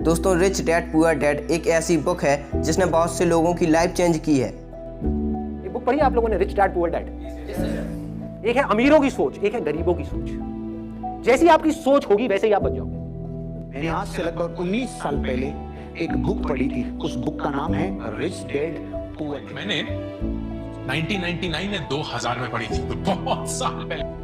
दोस्तों rich dad poor dad एक ऐसी बुक है जिसने बहुत से लोगों की लाइफ चेंज की है। ये बुक पढ़ी आप लोगों ने, रिच डैड पुअर डैड? एक है अमीरों की सोच, एक है गरीबों की सोच। जैसी आपकी सोच होगी वैसे ही आप बन जाओगे। मैंने आज से लगभग 19 साल पहले एक बुक पढ़ी थी। उस बुक का नाम है रिच डैड पुअर डैड। मैंने 1999 में 2000 में पढ़ी थी, तो बहुत साल पहले।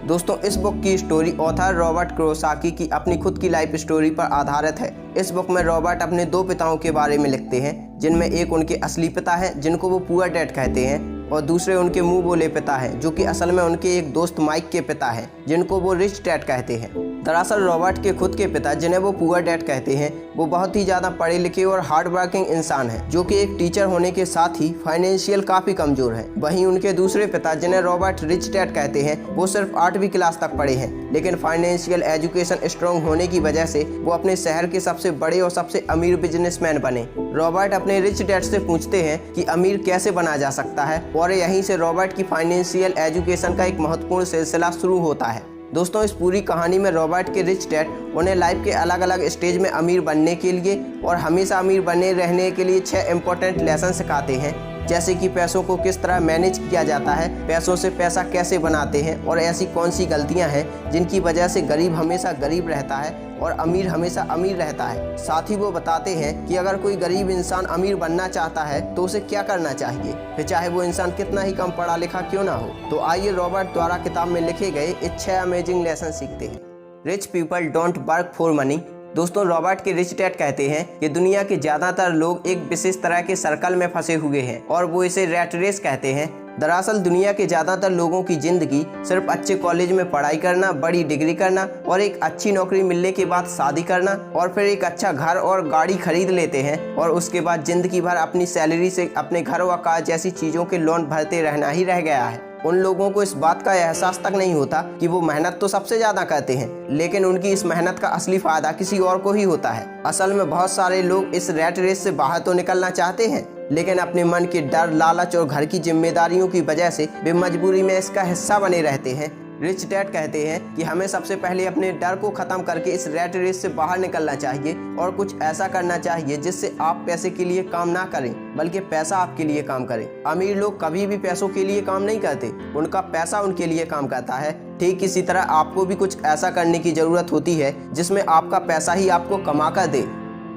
दोस्तों इस बुक की स्टोरी ऑथर रॉबर्ट कियोसाकी की अपनी खुद की लाइफ स्टोरी पर आधारित है। इस बुक में रॉबर्ट अपने दो पिताओं के बारे में लिखते हैं, जिनमें एक उनके असली पिता हैं जिनको वो पुअर डैड कहते हैं, और दूसरे उनके मुंह बोले पिता हैं जो कि असल में उनके एक दोस्त माइक के पिता हैं जिनको वो रिच डैड कहते हैं। दरअसल रॉबर्ट के खुद के पिता जिन्हें वो पुअर डैड कहते हैं वो बहुत ही ज़्यादा पढ़े लिखे और हार्ड वर्किंग इंसान हैं, जो कि एक टीचर होने के साथ ही फाइनेंशियल काफ़ी कमज़ोर हैं। वहीं उनके दूसरे पिता जिन्हें रॉबर्ट रिच डैड कहते हैं वो सिर्फ 8वीं क्लास तक पढ़े हैं, लेकिन फाइनेंशियल एजुकेशन स्ट्रॉन्ग होने की वजह से वो अपने शहर के सबसे बड़े और सबसे अमीर बिजनेसमैन बने। रॉबर्ट अपने रिच डैड से पूछते हैं कि अमीर कैसे बना जा सकता है, और यहीं से रॉबर्ट की फाइनेंशियल एजुकेशन का एक महत्वपूर्ण सिलसिला शुरू होता है। दोस्तों इस पूरी कहानी में रॉबर्ट के रिच डैड उन्हें लाइफ के अलग अलग स्टेज में अमीर बनने के लिए और हमेशा अमीर बने रहने के लिए 6 इंपॉर्टेंट लेसन सिखाते हैं, जैसे कि पैसों को किस तरह मैनेज किया जाता है, पैसों से पैसा कैसे बनाते हैं, और ऐसी कौन सी गलतियां हैं जिनकी वजह से गरीब हमेशा गरीब रहता है और अमीर हमेशा अमीर रहता है। साथ ही वो बताते हैं कि अगर कोई गरीब इंसान अमीर बनना चाहता है तो उसे क्या करना चाहिए, फिर चाहे वो इंसान कितना ही कम पढ़ा लिखा क्यों ना हो। तो आइए रॉबर्ट द्वारा किताब में लिखे गए ये 6 अमेजिंग लेसन सीखते हैं। Rich people don't work for money. दोस्तों रॉबर्ट के रिच डैड कहते हैं कि दुनिया के ज़्यादातर लोग एक विशेष तरह के सर्कल में फंसे हुए हैं और वो इसे रैट रेस कहते हैं। दरअसल दुनिया के ज़्यादातर लोगों की ज़िंदगी सिर्फ अच्छे कॉलेज में पढ़ाई करना, बड़ी डिग्री करना और एक अच्छी नौकरी मिलने के बाद शादी करना और फिर एक अच्छा घर और गाड़ी खरीद लेते हैं, और उसके बाद ज़िंदगी भर अपनी सैलरी से अपने घर व कार जैसी चीज़ों के लोन भरते रहना ही रह गया है। उन लोगों को इस बात का एहसास तक नहीं होता कि वो मेहनत तो सबसे ज़्यादा करते हैं, लेकिन उनकी इस मेहनत का असली फ़ायदा किसी और को ही होता है। असल में बहुत सारे लोग इस रैट रेस से बाहर तो निकलना चाहते हैं, लेकिन अपने मन के डर, लालच और घर की जिम्मेदारियों की वजह से वे मजबूरी में इसका हिस्सा बने रहते हैं। रिच डैड कहते हैं कि हमें सबसे पहले अपने डर को ख़त्म करके इस रैट रेस से बाहर निकलना चाहिए और कुछ ऐसा करना चाहिए जिससे आप पैसे के लिए काम ना करें बल्कि पैसा आपके लिए काम करे। अमीर लोग कभी भी पैसों के लिए काम नहीं करते, उनका पैसा उनके लिए काम करता है। ठीक इसी तरह आपको भी कुछ ऐसा करने की ज़रूरत होती है जिसमें आपका पैसा ही आपको कमा कर दे।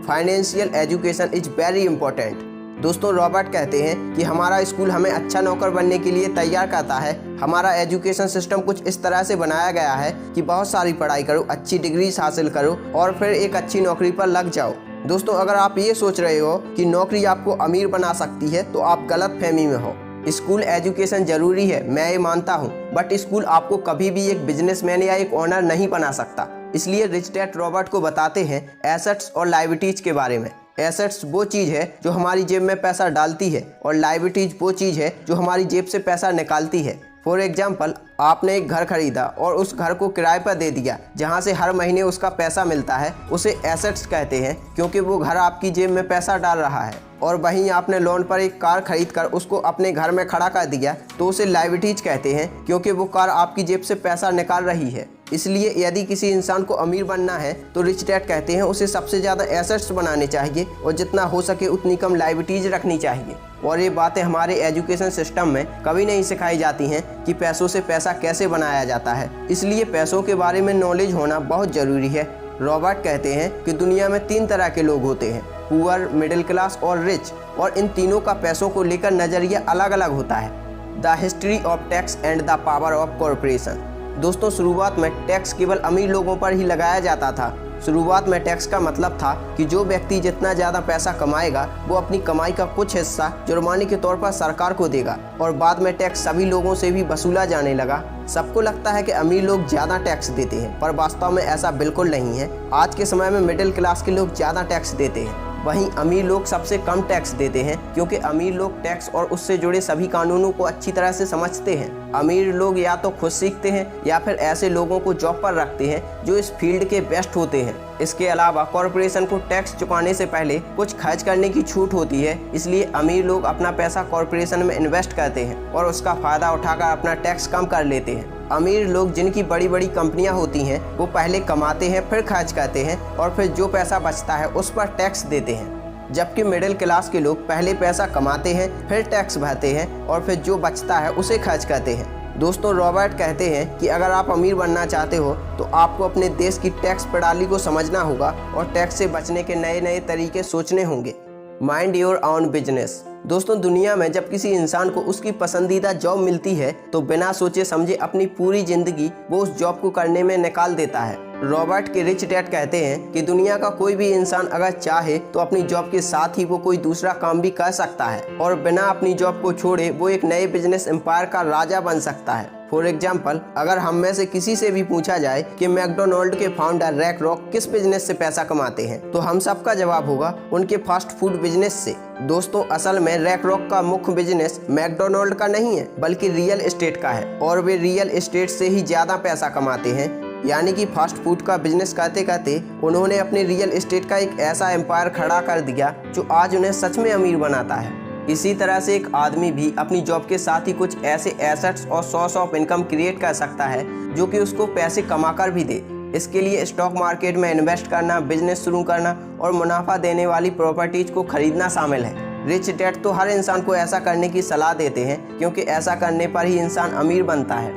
Financial education is very important. दोस्तों रॉबर्ट कहते हैं कि हमारा स्कूल हमें अच्छा नौकर बनने के लिए तैयार करता है। हमारा एजुकेशन सिस्टम कुछ इस तरह से बनाया गया है कि बहुत सारी पढ़ाई करो, अच्छी डिग्री हासिल करो और फिर एक अच्छी नौकरी पर लग जाओ। दोस्तों अगर आप ये सोच रहे हो कि नौकरी आपको अमीर बना सकती है तो आप गलत फहमी में हो। स्कूल एजुकेशन जरूरी है, मैं ये मानता हूँ, बट स्कूल आपको कभी भी एक बिजनेसमैन या एक ओनर नहीं बना सकता। इसलिए रिच डैड रॉबर्ट को बताते हैं एसेट्स और लायबिलिटीज के बारे में। एसेट्स वो चीज़ है जो हमारी जेब में पैसा डालती है और लायबिलिटीज वो चीज़ है जो हमारी जेब से पैसा निकालती है। फॉर एग्जाम्पल, आपने एक घर खरीदा और उस घर को किराए पर दे दिया जहाँ से हर महीने उसका पैसा मिलता है, उसे एसेट्स कहते हैं क्योंकि वो घर आपकी जेब में पैसा डाल रहा है। और वहीं आपने लोन पर एक कार खरीद कर उसको अपने घर में खड़ा कर दिया तो उसे लायबिलिटीज कहते हैं क्योंकि वो कार आपकी जेब से पैसा निकाल रही है। इसलिए यदि किसी इंसान को अमीर बनना है तो रिच डैड कहते हैं उसे सबसे ज़्यादा एसेट्स बनाने चाहिए और जितना हो सके उतनी कम लायबिलिटीज रखनी चाहिए। और ये बातें हमारे एजुकेशन सिस्टम में कभी नहीं सिखाई जाती हैं कि पैसों से पैसा कैसे बनाया जाता है। इसलिए पैसों के बारे में नॉलेज होना बहुत ज़रूरी है। रॉबर्ट कहते हैं कि दुनिया में 3 तरह के लोग होते हैं, पुअर, मिडिल क्लास और रिच, और इन तीनों का पैसों को लेकर नज़रिया अलग अलग होता है। The history of tax and the power of corporation. दोस्तों शुरुआत में टैक्स केवल अमीर लोगों पर ही लगाया जाता था। शुरुआत में टैक्स का मतलब था कि जो व्यक्ति जितना ज़्यादा पैसा कमाएगा वो अपनी कमाई का कुछ हिस्सा जुर्माने के तौर पर सरकार को देगा, और बाद में टैक्स सभी लोगों से भी वसूला जाने लगा। सबको लगता है कि अमीर लोग ज़्यादा टैक्स देते हैं, पर वास्तव में ऐसा बिल्कुल नहीं है। आज के समय में मिडिल क्लास के लोग ज़्यादा टैक्स देते हैं, वहीं अमीर लोग सबसे कम टैक्स देते हैं क्योंकि अमीर लोग टैक्स और उससे जुड़े सभी कानूनों को अच्छी तरह से समझते हैं। अमीर लोग या तो खुद सीखते हैं या फिर ऐसे लोगों को जॉब पर रखते हैं जो इस फील्ड के बेस्ट होते हैं। इसके अलावा कॉरपोरेशन को टैक्स चुकाने से पहले कुछ खर्च करने की छूट होती है, इसलिए अमीर लोग अपना पैसा कॉरपोरेशन में इन्वेस्ट करते हैं और उसका फ़ायदा उठाकर अपना टैक्स कम कर लेते हैं। अमीर लोग जिनकी बड़ी बड़ी कंपनियां होती हैं वो पहले कमाते हैं, फिर खर्च करते हैं और फिर जो पैसा बचता है उस पर टैक्स देते हैं। जबकि मिडिल क्लास के लोग पहले पैसा कमाते हैं, फिर टैक्स भरते हैं और फिर जो बचता है उसे खर्च करते हैं। दोस्तों, रॉबर्ट कहते हैं कि अगर आप अमीर बनना चाहते हो तो आपको अपने देश की टैक्स प्रणाली को समझना होगा और टैक्स से बचने के नए नए तरीके सोचने होंगे। Mind your own business. दोस्तों, दुनिया में जब किसी इंसान को उसकी पसंदीदा जॉब मिलती है तो बिना सोचे समझे अपनी पूरी जिंदगी वो उस जॉब को करने में निकाल देता है। रॉबर्ट के रिच डैड कहते हैं कि दुनिया का कोई भी इंसान अगर चाहे तो अपनी जॉब के साथ ही वो कोई दूसरा काम भी कर सकता है और बिना अपनी जॉब को छोड़े वो एक नए बिजनेस एम्पायर का राजा बन सकता है। फॉर एग्जाम्पल, अगर हम में से किसी से भी पूछा जाए कि मैकडोनाल्ड के फाउंडर रैक रॉक किस बिजनेस से पैसा कमाते हैं तो हम सबका जवाब होगा उनके फास्ट फूड बिजनेस से। दोस्तों, असल में रैक रॉक का मुख्य बिजनेस मैकडोनाल्ड का नहीं है बल्कि रियल एस्टेट का है और वे रियल एस्टेट से ही ज्यादा पैसा कमाते हैं। यानी कि फास्ट फूड का बिजनेस करते करते उन्होंने अपने रियल एस्टेट का एक ऐसा एम्पायर खड़ा कर दिया जो आज उन्हें सच में अमीर बनाता है। इसी तरह से एक आदमी भी अपनी जॉब के साथ ही कुछ ऐसे एसेट्स और सोर्स ऑफ इनकम क्रिएट कर सकता है जो कि उसको पैसे कमाकर भी दे। इसके लिए स्टॉक मार्केट में इन्वेस्ट करना, बिजनेस शुरू करना और मुनाफा देने वाली प्रॉपर्टीज को खरीदना शामिल है। रिच डैड तो हर इंसान को ऐसा करने की सलाह देते हैं क्योंकि ऐसा करने पर ही इंसान अमीर बनता है।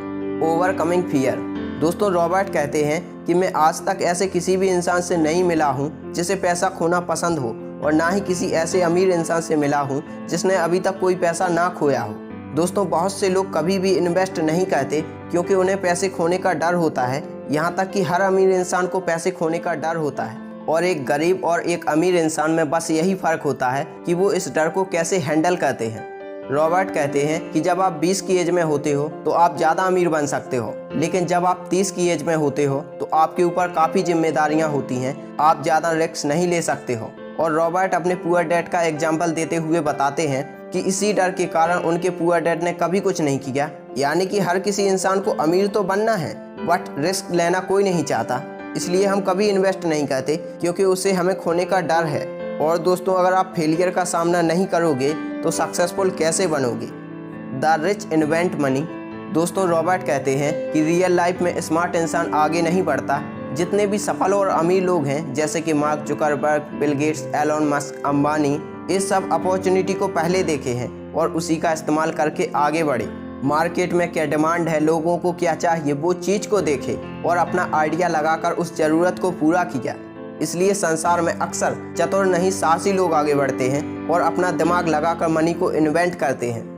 Overcoming fear. दोस्तों, रॉबर्ट कहते हैं कि मैं आज तक ऐसे किसी भी इंसान से नहीं मिला हूँ जिसे पैसा खोना पसंद हो और ना ही किसी ऐसे अमीर इंसान से मिला हूँ जिसने अभी तक कोई पैसा ना खोया हो। दोस्तों, बहुत से लोग कभी भी इन्वेस्ट नहीं करते क्योंकि उन्हें पैसे खोने का डर होता है। यहाँ तक कि हर अमीर इंसान को पैसे खोने का डर होता है और एक गरीब और एक अमीर इंसान में बस यही फर्क होता है कि वो इस डर को कैसे हैंडल करते हैं। रॉबर्ट कहते हैं कि जब आप 20 की एज में होते हो तो आप ज़्यादा अमीर बन सकते हो, लेकिन जब आप 30 की एज में होते हो तो आपके ऊपर काफ़ी जिम्मेदारियां होती हैं, आप ज़्यादा रिस्क नहीं ले सकते हो। और रॉबर्ट अपने पुअर डैड का एग्जाम्पल देते हुए बताते हैं कि इसी डर के कारण उनके पुअर डैड ने कभी कुछ नहीं किया। यानी कि हर किसी इंसान को अमीर तो बनना है बट रिस्क लेना कोई नहीं चाहता, इसलिए हम कभी इन्वेस्ट नहीं करते क्योंकि उससे हमें खोने का डर है। और दोस्तों, अगर आप फेलियर का सामना नहीं करोगे तो सक्सेसफुल कैसे बनोगे। The rich invent money. दोस्तों, रॉबर्ट कहते हैं कि रियल लाइफ में स्मार्ट इंसान आगे नहीं बढ़ता। जितने भी सफल और अमीर लोग हैं जैसे कि Mark Zuckerberg, Bill Gates, Elon Musk, Ambani, ये सब अपॉर्चुनिटी को पहले देखे हैं और उसी का इस्तेमाल करके आगे बढ़े। मार्केट में क्या डिमांड है, लोगों को क्या चाहिए, वो चीज़ को देखे और अपना आइडिया लगाकर उस ज़रूरत को पूरा किया। इसलिए संसार में अक्सर चतुर नहीं साहसी लोग आगे बढ़ते हैं और अपना दिमाग लगाकर मनी को इन्वेंट करते हैं।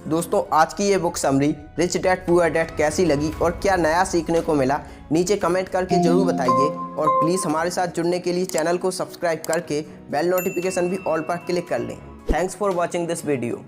दोस्तों, आज की ये book summary rich dad poor dad कैसी लगी और क्या नया सीखने को मिला, नीचे कमेंट करके जरूर बताइए और प्लीज़ हमारे साथ जुड़ने के लिए चैनल को सब्सक्राइब करके बेल नोटिफिकेशन भी ऑल पर क्लिक कर लें। Thanks for watching this video.